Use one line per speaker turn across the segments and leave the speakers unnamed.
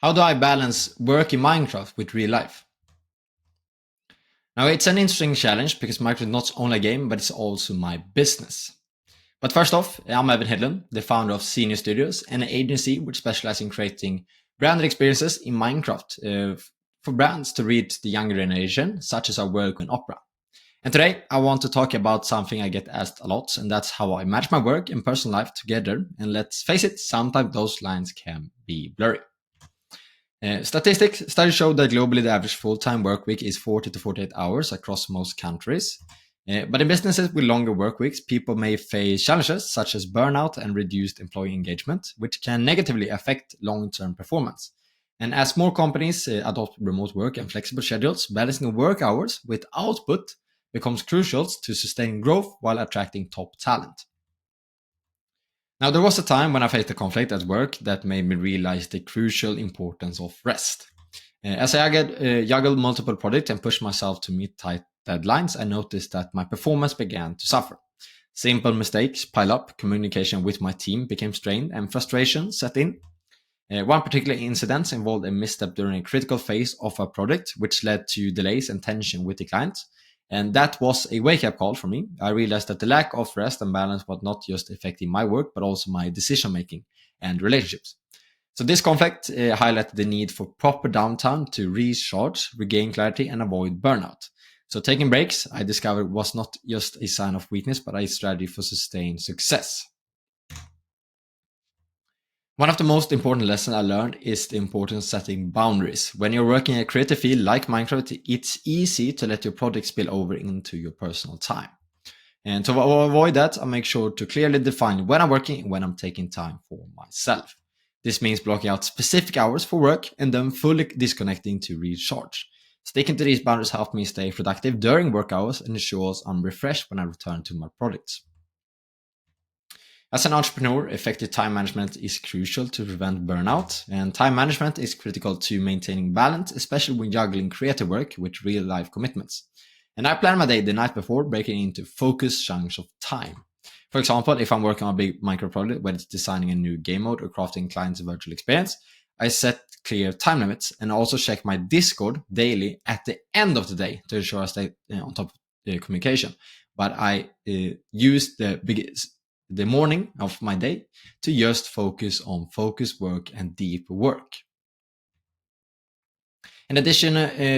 How do I balance work in Minecraft with real life? Now, it's an interesting challenge because Minecraft is not only a game, but it's also my business. But first off, I'm Evan Hedlund, the founder of Senior Studios, an agency which specializes in creating branded experiences in Minecraft for brands to reach the younger generation, such as our work in Opera. And today, I want to talk about something I get asked a lot, and that's how I manage my work and personal life together. And let's face it, sometimes those lines can be blurry. Studies show that globally the average full-time work week is 40 to 48 hours across most countries. But in businesses with longer work weeks, people may face challenges such as burnout and reduced employee engagement, which can negatively affect long-term performance. And as more companies adopt remote work and flexible schedules, balancing work hours with output becomes crucial to sustain growth while attracting top talent. Now, there was a time when I faced a conflict at work that made me realize the crucial importance of rest. As I juggled multiple projects and pushed myself to meet tight deadlines, I noticed that my performance began to suffer. Simple mistakes pile up, communication with my team became strained, and frustration set in. One particular incident involved a misstep during a critical phase of a project, which led to delays and tension with the client. And that was a wake-up call for me. I realized that the lack of rest and balance was not just affecting my work, but also my decision-making and relationships. So this conflict highlighted the need for proper downtime to recharge, regain clarity, and avoid burnout. So taking breaks, I discovered, was not just a sign of weakness, but a strategy for sustained success. One of the most important lessons I learned is the importance of setting boundaries. When you're working in a creative field like Minecraft, it's easy to let your project spill over into your personal time. And to avoid that, I make sure to clearly define when I'm working and when I'm taking time for myself. This means blocking out specific hours for work and then fully disconnecting to recharge. Sticking to these boundaries helps me stay productive during work hours and ensures I'm refreshed when I return to my projects. As an entrepreneur, effective time management is crucial to prevent burnout, and time management is critical to maintaining balance, especially when juggling creative work with real-life commitments. And I plan my day the night before, breaking into focused chunks of time. For example, if I'm working on a big micro project, whether it's designing a new game mode or crafting clients' virtual experience, I set clear time limits and also check my Discord daily at the end of the day to ensure I stay on top of the communication. But I use the morning of my day to just focus on focused work and deep work. In addition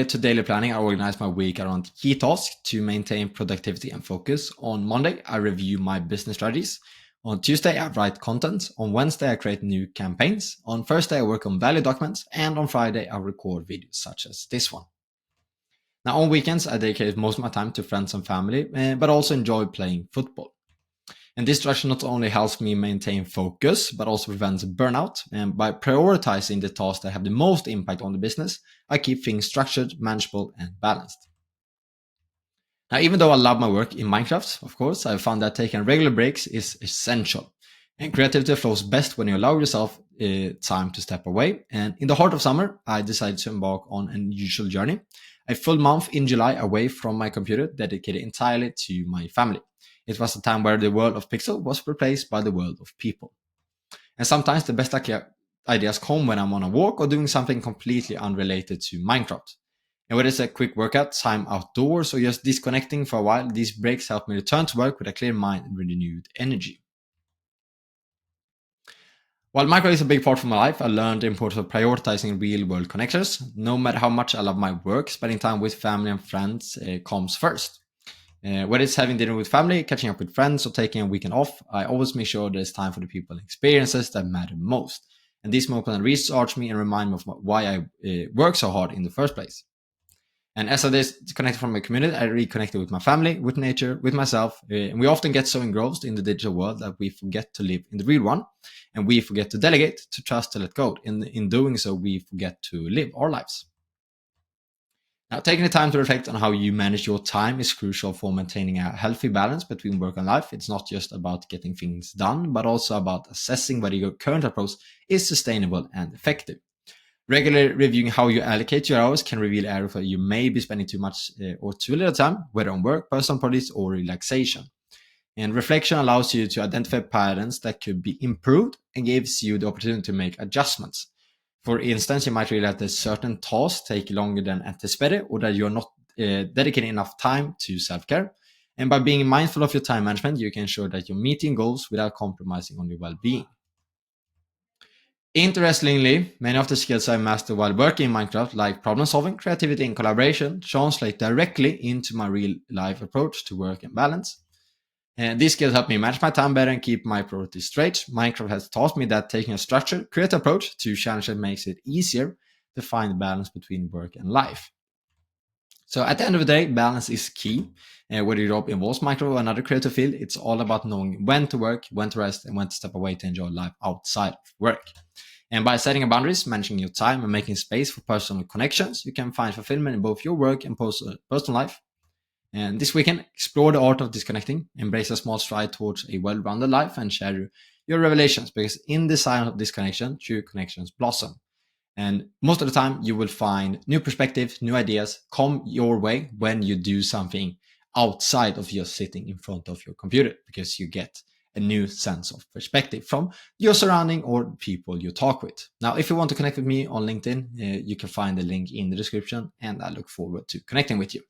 to daily planning, I organize my week around key tasks to maintain productivity and focus. On Monday, I review my business strategies. On Tuesday, I write content. On Wednesday, I create new campaigns. On Thursday, I work on value documents. And on Friday, I record videos such as this one. Now, on weekends, I dedicate most of my time to friends and family, but also enjoy playing football. And this structure not only helps me maintain focus, but also prevents burnout. And by prioritizing the tasks that have the most impact on the business, I keep things structured, manageable, and balanced. Now, even though I love my work in Minecraft, of course, I've found that taking regular breaks is essential. And creativity flows best when you allow yourself time to step away. And in the heart of summer, I decided to embark on an unusual journey. A full month in July away from my computer, dedicated entirely to my family. It was a time where the world of Pixel was replaced by the world of people. And sometimes the best ideas come when I'm on a walk or doing something completely unrelated to Minecraft. And whether it's a quick workout, time outdoors, or just disconnecting for a while, these breaks help me return to work with a clear mind and renewed energy. While Minecraft is a big part of my life, I learned the importance of prioritizing real-world connections. No matter how much I love my work, spending time with family and friends comes first. Whether it's having dinner with family, catching up with friends, or taking a weekend off, I always make sure there's time for the people and experiences that matter most. And these moments recharge me and remind me of why I work so hard in the first place. And as I disconnected from my community, I reconnected with my family, with nature, with myself. And we often get so engrossed in the digital world that we forget to live in the real one. And we forget to delegate, to trust, to let go. In doing so, we forget to live our lives. Now, taking the time to reflect on how you manage your time is crucial for maintaining a healthy balance between work and life. It's not just about getting things done, but also about assessing whether your current approach is sustainable and effective. Regularly reviewing how you allocate your hours can reveal areas where you may be spending too much or too little time, whether on work, personal projects, or relaxation. And reflection allows you to identify patterns that could be improved and gives you the opportunity to make adjustments. For instance, you might realize that certain tasks take longer than anticipated, or that you're not dedicating enough time to self-care. And by being mindful of your time management, you can ensure that you're meeting goals without compromising on your well-being. Interestingly, many of the skills I mastered while working in Minecraft, like problem solving, creativity, and collaboration, translate directly into my real life approach to work and balance. And these skills help me manage my time better and keep my priorities straight. Minecraft has taught me that taking a structured, creative approach to challenges makes it easier to find balance between work and life. So at the end of the day, balance is key. Whether your job involves Minecraft or another creative field, it's all about knowing when to work, when to rest, and when to step away to enjoy life outside of work. And by setting boundaries, managing your time, and making space for personal connections, you can find fulfillment in both your work and personal life. And this weekend, explore the art of disconnecting, embrace a small stride towards a well-rounded life, and share your revelations, because in the silence of disconnection, true connections blossom. And most of the time, you will find new perspectives, new ideas come your way when you do something outside of just sitting in front of your computer, because you get a new sense of perspective from your surrounding or people you talk with. Now, if you want to connect with me on LinkedIn, you can find the link in the description, and I look forward to connecting with you.